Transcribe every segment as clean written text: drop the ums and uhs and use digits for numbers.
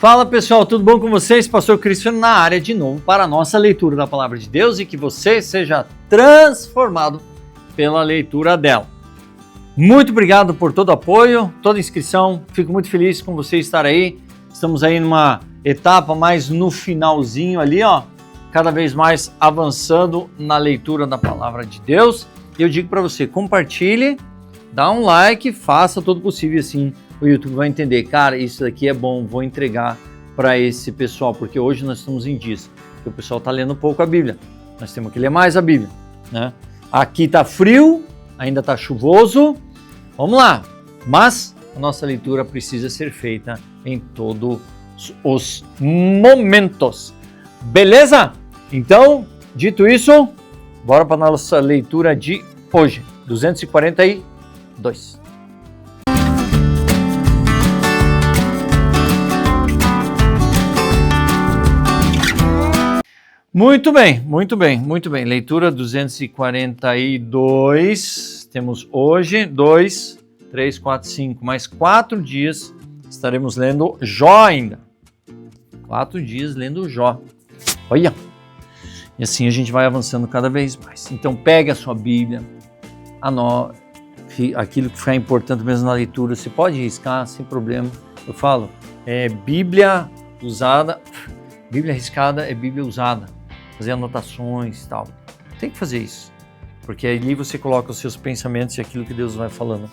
Fala pessoal, tudo bom com vocês? Pastor Cristiano na área de novo para a nossa leitura da Palavra de Deus e que você seja transformado pela leitura dela. Muito obrigado por todo o apoio, toda a inscrição, fico muito feliz com você estar aí. Estamos aí numa etapa mais no finalzinho ali, ó, cada vez mais avançando na leitura da Palavra de Deus. E eu digo para você, compartilhe, dá um like, faça todo possível assim. O YouTube vai entender, cara, isso daqui é bom, vou entregar para esse pessoal, porque hoje nós estamos em dias que o pessoal está lendo pouco a Bíblia, nós temos que ler mais a Bíblia, né? Aqui está frio, ainda está chuvoso, vamos lá, mas a nossa leitura precisa ser feita em todos os momentos, beleza? Então, dito isso, bora para a nossa leitura de hoje, 242. Muito bem. Leitura 242. Temos hoje 2, 3, 4, 5, mais 4 dias estaremos lendo Jó ainda. 4 dias lendo Jó. Olha! E assim a gente vai avançando cada vez mais. Então pegue a sua Bíblia, anote aquilo que ficar importante mesmo na leitura. Você pode riscar sem problema. Eu falo, Bíblia usada, Bíblia riscada é Bíblia usada. Fazer anotações e tal. Tem que fazer isso, porque ali você coloca os seus pensamentos e aquilo que Deus vai falando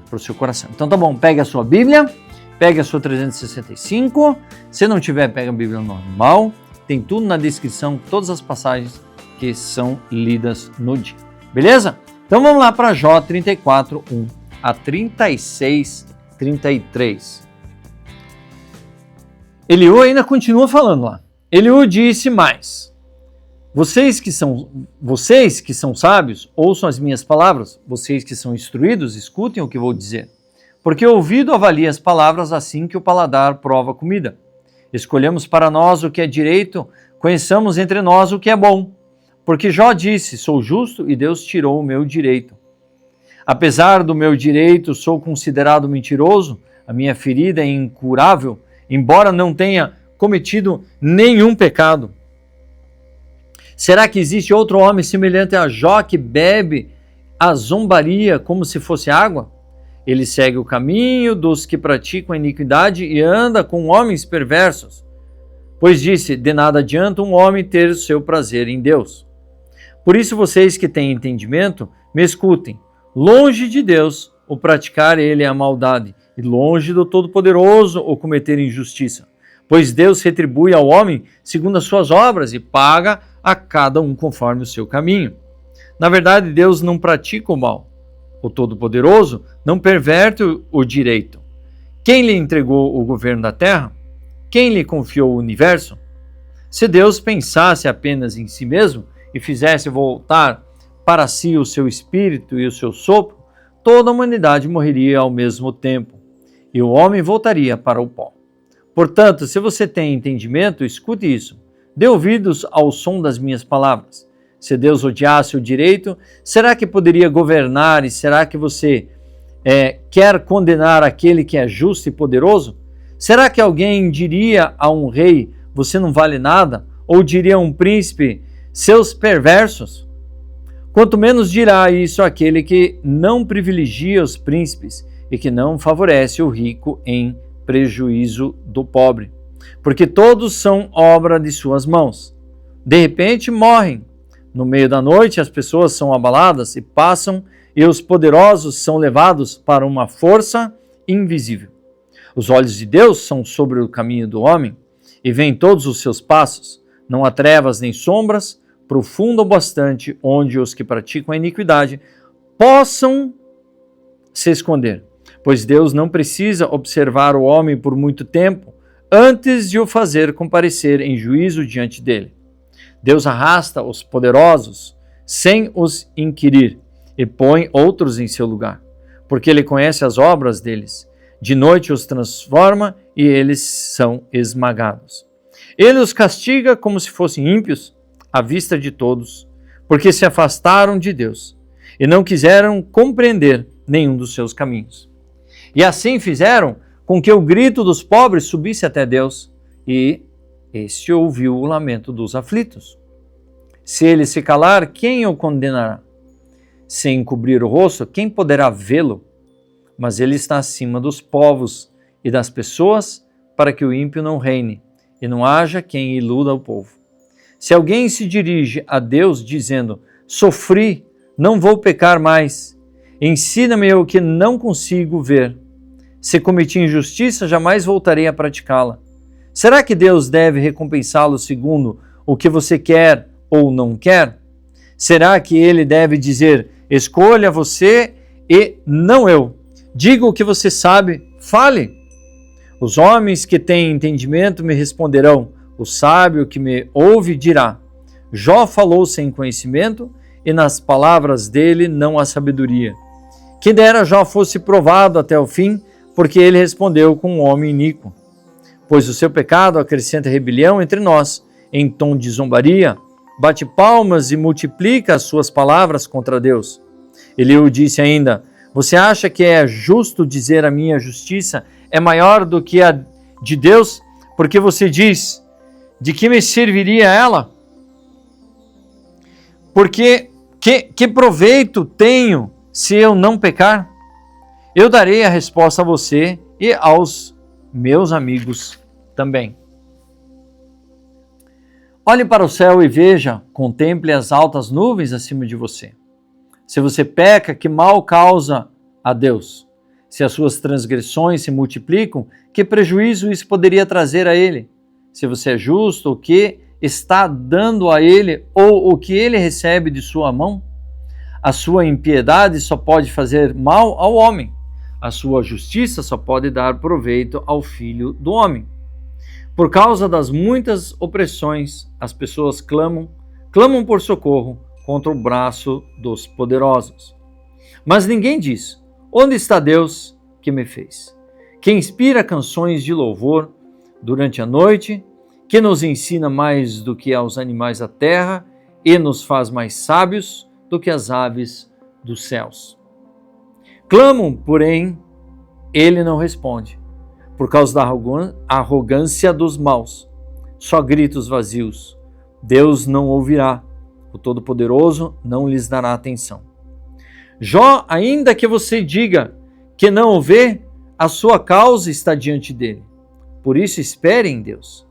para o seu coração. Então tá bom, pega a sua Bíblia, pega a sua 365, se não tiver, pega a Bíblia normal, tem tudo na descrição, todas as passagens que são lidas no dia, beleza? Então vamos lá para Jó 34, 1 a 36, 33. Eliú ainda continua falando lá. Eliú disse mais: Vocês que são sábios, ouçam as minhas palavras. Vocês que são instruídos, escutem o que vou dizer. Porque o ouvido avalia as palavras assim que o paladar prova a comida. Escolhemos para nós o que é direito, conheçamos entre nós o que é bom. Porque Jó disse, sou justo e Deus tirou o meu direito. Apesar do meu direito, sou considerado mentiroso, a minha ferida é incurável, embora não tenha cometido nenhum pecado. Será que existe outro homem semelhante a Jó que bebe a zombaria como se fosse água? Ele segue o caminho dos que praticam a iniquidade e anda com homens perversos. Pois disse, de nada adianta um homem ter o seu prazer em Deus. Por isso vocês que têm entendimento, me escutem. Longe de Deus o praticar ele a maldade, e longe do Todo-Poderoso o cometer injustiça. Pois Deus retribui ao homem segundo as suas obras e paga a cada um conforme o seu caminho. Na verdade, Deus não pratica o mal. O Todo-Poderoso não perverte o direito. Quem lhe entregou o governo da terra? Quem lhe confiou o universo? Se Deus pensasse apenas em si mesmo e fizesse voltar para si o seu espírito e o seu sopro, toda a humanidade morreria ao mesmo tempo, e o homem voltaria para o pó. Portanto, se você tem entendimento, escute isso. Dê ouvidos ao som das minhas palavras. Se Deus odiasse o direito, será que poderia governar e será que você quer condenar aquele que é justo e poderoso? Será que alguém diria a um rei, você não vale nada? Ou diria a um príncipe, seus perversos? Quanto menos dirá isso aquele que não privilegia os príncipes e que não favorece o rico em prejuízo do pobre. Porque todos são obra de suas mãos. De repente morrem. No meio da noite as pessoas são abaladas e passam, e os poderosos são levados para uma força invisível. Os olhos de Deus são sobre o caminho do homem, e veem todos os seus passos. Não há trevas nem sombras, profundo o bastante, onde os que praticam a iniquidade possam se esconder. Pois Deus não precisa observar o homem por muito tempo, antes de o fazer comparecer em juízo diante dele. Deus arrasta os poderosos sem os inquirir e põe outros em seu lugar, porque ele conhece as obras deles. De noite os transforma e eles são esmagados. Ele os castiga como se fossem ímpios à vista de todos, porque se afastaram de Deus e não quiseram compreender nenhum dos seus caminhos. E assim fizeram com que o grito dos pobres subisse até Deus, e este ouviu o lamento dos aflitos. Se ele se calar, quem o condenará? Se encobrir o rosto, quem poderá vê-lo? Mas ele está acima dos povos e das pessoas, para que o ímpio não reine, e não haja quem iluda o povo. Se alguém se dirige a Deus dizendo: sofri, não vou pecar mais, ensina-me o que não consigo ver. Se cometi injustiça, jamais voltarei a praticá-la. Será que Deus deve recompensá-lo segundo o que você quer ou não quer? Será que ele deve dizer: escolha você e não eu? Diga o que você sabe, fale. Os homens que têm entendimento me responderão, o sábio que me ouve dirá: Jó falou sem conhecimento, e nas palavras dele não há sabedoria. Que dera Jó fosse provado até o fim, porque ele respondeu com um homem iníquo. Pois o seu pecado acrescenta rebelião entre nós, em tom de zombaria, bate palmas e multiplica as suas palavras contra Deus. Eliú disse ainda: você acha que é justo dizer a minha justiça é maior do que a de Deus? Porque você diz: de que me serviria ela? Porque que proveito tenho se eu não pecar? Eu darei a resposta a você e aos meus amigos também. Olhe para o céu e veja, contemple as altas nuvens acima de você. Se você peca, que mal causa a Deus? Se as suas transgressões se multiplicam, que prejuízo isso poderia trazer a Ele? Se você é justo, o que está dando a Ele ou o que Ele recebe de sua mão? A sua impiedade só pode fazer mal ao homem. A sua justiça só pode dar proveito ao Filho do Homem. Por causa das muitas opressões, as pessoas clamam por socorro contra o braço dos poderosos. Mas ninguém diz: onde está Deus que me fez? Que inspira canções de louvor durante a noite, que nos ensina mais do que aos animais da terra e nos faz mais sábios do que as aves dos céus. Clamam, porém, ele não responde, por causa da arrogância dos maus. Só gritos vazios. Deus não ouvirá, o Todo-Poderoso não lhes dará atenção. Jó, ainda que você diga que não o vê, a sua causa está diante dele. Por isso espere em Deus.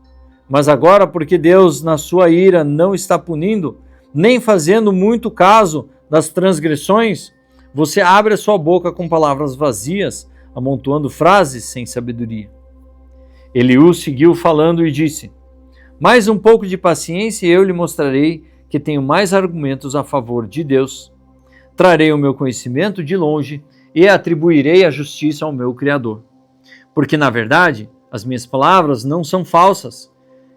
Mas agora, porque Deus, na sua ira, não está punindo, nem fazendo muito caso das transgressões, você abre a sua boca com palavras vazias, amontoando frases sem sabedoria. Eliú seguiu falando e disse: mais um pouco de paciência e eu lhe mostrarei que tenho mais argumentos a favor de Deus. Trarei o meu conhecimento de longe e atribuirei a justiça ao meu Criador. Porque, na verdade, as minhas palavras não são falsas.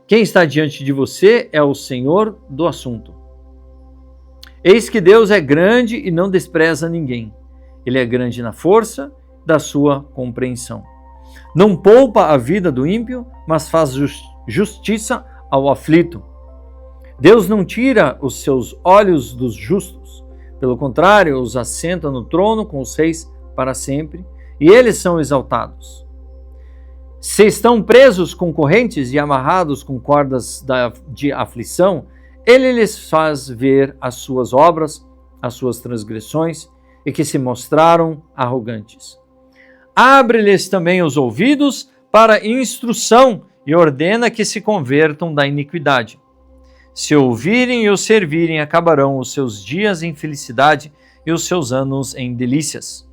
Quem está diante de você é o Senhor do assunto. Eis que Deus é grande e não despreza ninguém. Ele é grande na força da sua compreensão. Não poupa a vida do ímpio, mas faz justiça ao aflito. Deus não tira os seus olhos dos justos. Pelo contrário, os assenta no trono com os reis para sempre, e eles são exaltados. Se estão presos com correntes e amarrados com cordas de aflição, ele lhes faz ver as suas obras, as suas transgressões, e que se mostraram arrogantes. Abre-lhes também os ouvidos para instrução e ordena que se convertam da iniquidade. Se ouvirem e o servirem, acabarão os seus dias em felicidade e os seus anos em delícias.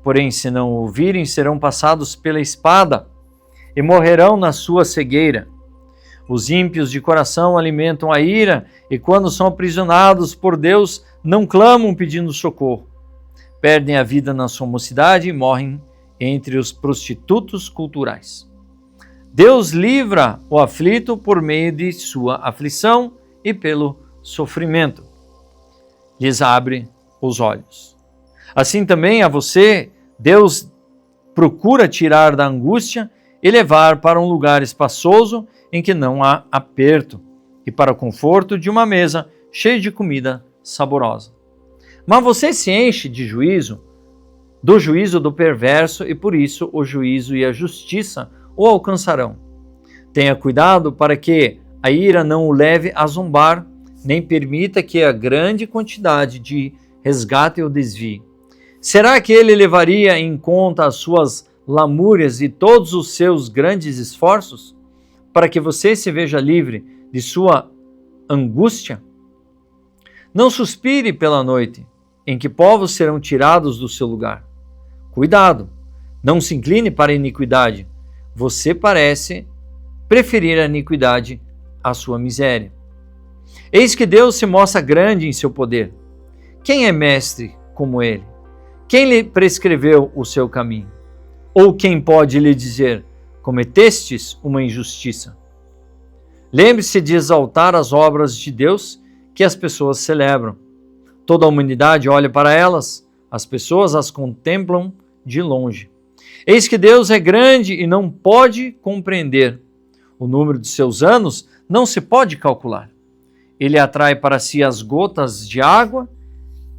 Porém, se não ouvirem, serão passados pela espada e morrerão na sua cegueira. Os ímpios de coração alimentam a ira e, quando são aprisionados por Deus, não clamam pedindo socorro. Perdem a vida na sua mocidade e morrem entre os prostitutos culturais. Deus livra o aflito por meio de sua aflição e pelo sofrimento. Lhes abre os olhos. Assim também a você, Deus procura tirar da angústia e levar para um lugar espaçoso em que não há aperto, e para o conforto de uma mesa cheia de comida saborosa. Mas você se enche de juízo, do juízo do perverso, e por isso o juízo e a justiça o alcançarão. Tenha cuidado para que a ira não o leve a zombar, nem permita que a grande quantidade de resgate o desvie. Será que ele levaria em conta as suas lamúrias e todos os seus grandes esforços para que você se veja livre de sua angústia? Não suspire pela noite, em que povos serão tirados do seu lugar. Cuidado, não se incline para a iniquidade. Você parece preferir a iniquidade à sua miséria. Eis que Deus se mostra grande em seu poder. Quem é mestre como ele? Quem lhe prescreveu o seu caminho? Ou quem pode lhe dizer, cometestes uma injustiça? Lembre-se de exaltar as obras de Deus que as pessoas celebram. Toda a humanidade olha para elas, as pessoas as contemplam de longe. Eis que Deus é grande e não pode compreender. O número de seus anos não se pode calcular. Ele atrai para si as gotas de água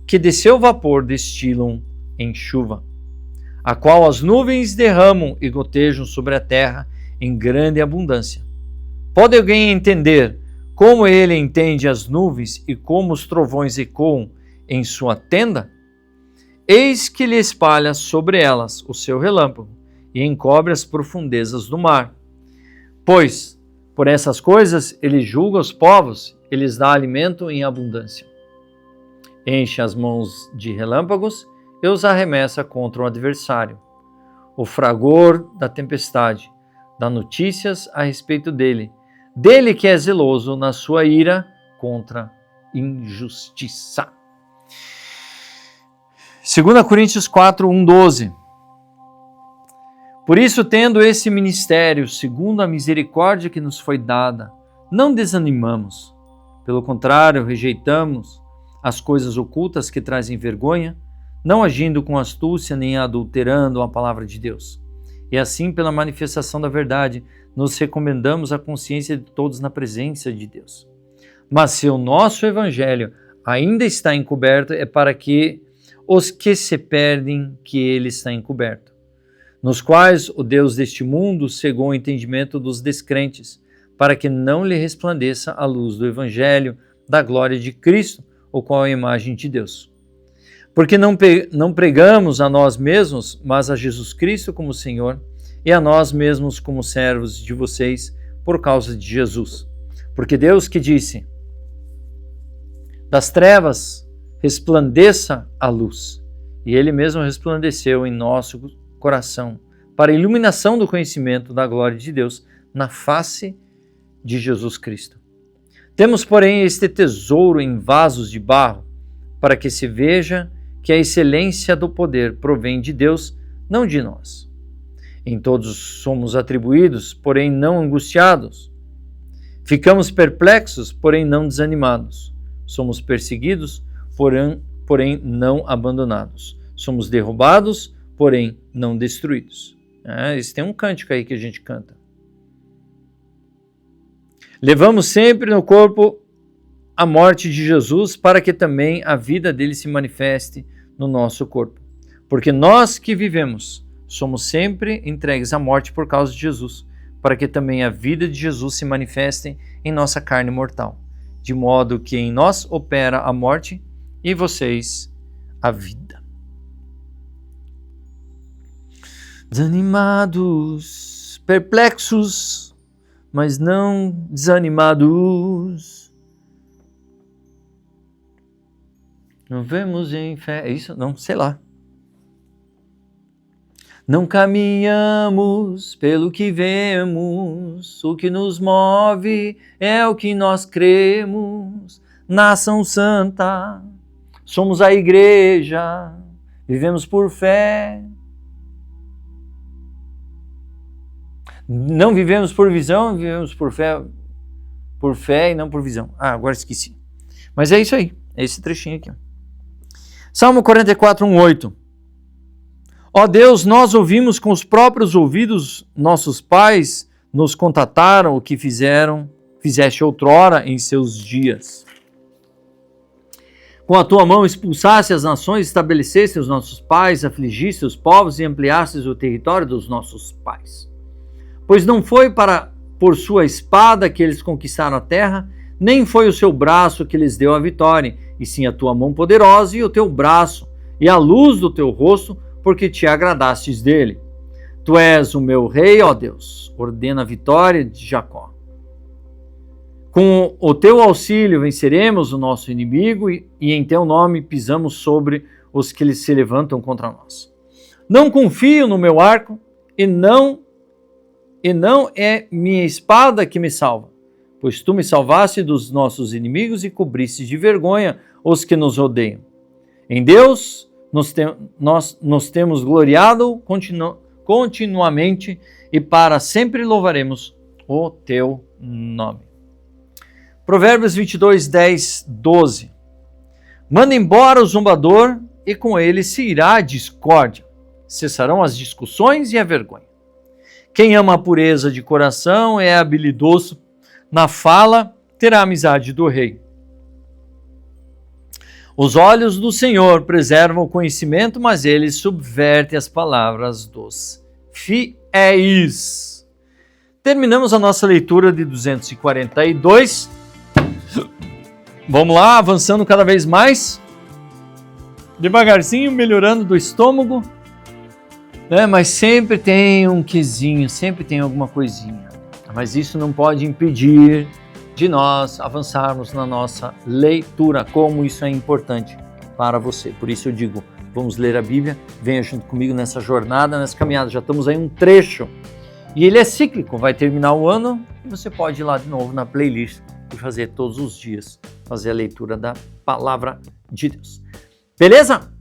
que de seu vapor destilam em chuva, a qual as nuvens derramam e gotejam sobre a terra em grande abundância. Pode alguém entender como ele entende as nuvens e como os trovões ecoam em sua tenda? Eis que lhe espalha sobre elas o seu relâmpago e encobre as profundezas do mar. Pois, por essas coisas, ele julga os povos e lhes dá alimento em abundância. Enche as mãos de relâmpagos e os arremessa contra o adversário. O fragor da tempestade dá notícias a respeito dele, dele que é zeloso na sua ira contra injustiça. 2 Coríntios 4, 1-12. Por isso, tendo esse ministério, segundo a misericórdia que nos foi dada, não desanimamos. Pelo contrário, rejeitamos as coisas ocultas que trazem vergonha, não agindo com astúcia nem adulterando a palavra de Deus. E assim, pela manifestação da verdade, nos recomendamos à consciência de todos na presença de Deus. Mas se o nosso evangelho ainda está encoberto, é para que os que se perdem, que ele está encoberto, nos quais o Deus deste mundo cegou o entendimento dos descrentes, para que não lhe resplandeça a luz do evangelho da glória de Cristo, o qual é a imagem de Deus. Porque não pregamos a nós mesmos, mas a Jesus Cristo como Senhor, e a nós mesmos como servos de vocês, por causa de Jesus. Porque Deus que disse, das trevas resplandeça a luz, e Ele mesmo resplandeceu em nosso coração, para a iluminação do conhecimento da glória de Deus na face de Jesus Cristo. Temos, porém, este tesouro em vasos de barro, para que se veja que a excelência do poder provém de Deus, não de nós. Em todos somos atribuídos, porém não angustiados. Ficamos perplexos, porém não desanimados. Somos perseguidos, porém não abandonados. Somos derrubados, porém não destruídos. Esse tem um cântico aí que a gente canta. Levamos sempre no corpo a morte de Jesus, para que também a vida dele se manifeste no nosso corpo. Porque nós que vivemos, somos sempre entregues à morte por causa de Jesus, para que também a vida de Jesus se manifeste em nossa carne mortal, de modo que em nós opera a morte e vocês a vida. Desanimados, perplexos, mas não desanimados. Não vemos em fé. É isso? Não, sei lá. Não caminhamos pelo que vemos, o que nos move é o que nós cremos. Nação santa, somos a igreja, vivemos por fé. Não vivemos por visão, vivemos por fé e não por visão. Agora esqueci. Mas é isso aí, é esse trechinho aqui. Salmo 44, 1:8. Ó Deus, nós ouvimos com os próprios ouvidos, nossos pais nos contataram o que fizeste outrora em seus dias. Com a tua mão expulsaste as nações, estabeleceste os nossos pais, afligiste os povos e ampliaste o território dos nossos pais. Pois não foi por sua espada que eles conquistaram a terra, nem foi o seu braço que lhes deu a vitória, e sim a tua mão poderosa e o teu braço, e a luz do teu rosto, porque te agradastes dele. Tu és o meu rei, ó Deus, ordena a vitória de Jacó. Com o teu auxílio venceremos o nosso inimigo e em teu nome pisamos sobre os que se levantam contra nós. Não confio no meu arco e não é minha espada que me salva, pois tu me salvaste dos nossos inimigos e cobriste de vergonha os que nos odeiam. Em Deus nós nos temos gloriado continuamente e para sempre louvaremos o teu nome. Provérbios 22, 10, 12. Manda embora o zombador e com ele se irá a discórdia. Cessarão as discussões e a vergonha. Quem ama a pureza de coração é habilidoso na fala, terá a amizade do rei. Os olhos do Senhor preservam o conhecimento, mas ele subverte as palavras dos fiéis. Terminamos a nossa leitura de 242. Vamos lá, avançando cada vez mais. Devagarzinho, melhorando do estômago. Mas sempre tem um quezinho, sempre tem alguma coisinha. Mas isso não pode impedir de nós avançarmos na nossa leitura, como isso é importante para você. Por isso eu digo, vamos ler a Bíblia, venha junto comigo nessa jornada, nessa caminhada. Já estamos aí um trecho. E ele é cíclico, vai terminar o ano e você pode ir lá de novo na playlist e fazer todos os dias, fazer a leitura da Palavra de Deus. Beleza?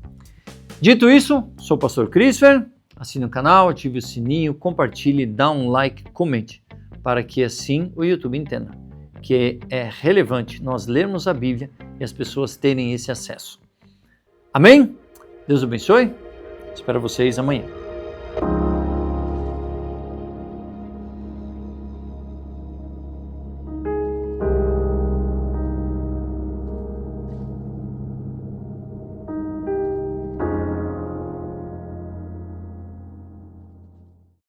Dito isso, sou o pastor Christopher. Assine o canal, ative o sininho, compartilhe, dá um like, comente, para que assim o YouTube entenda que é relevante nós lermos a Bíblia e as pessoas terem esse acesso. Amém? Deus abençoe. Espero vocês amanhã.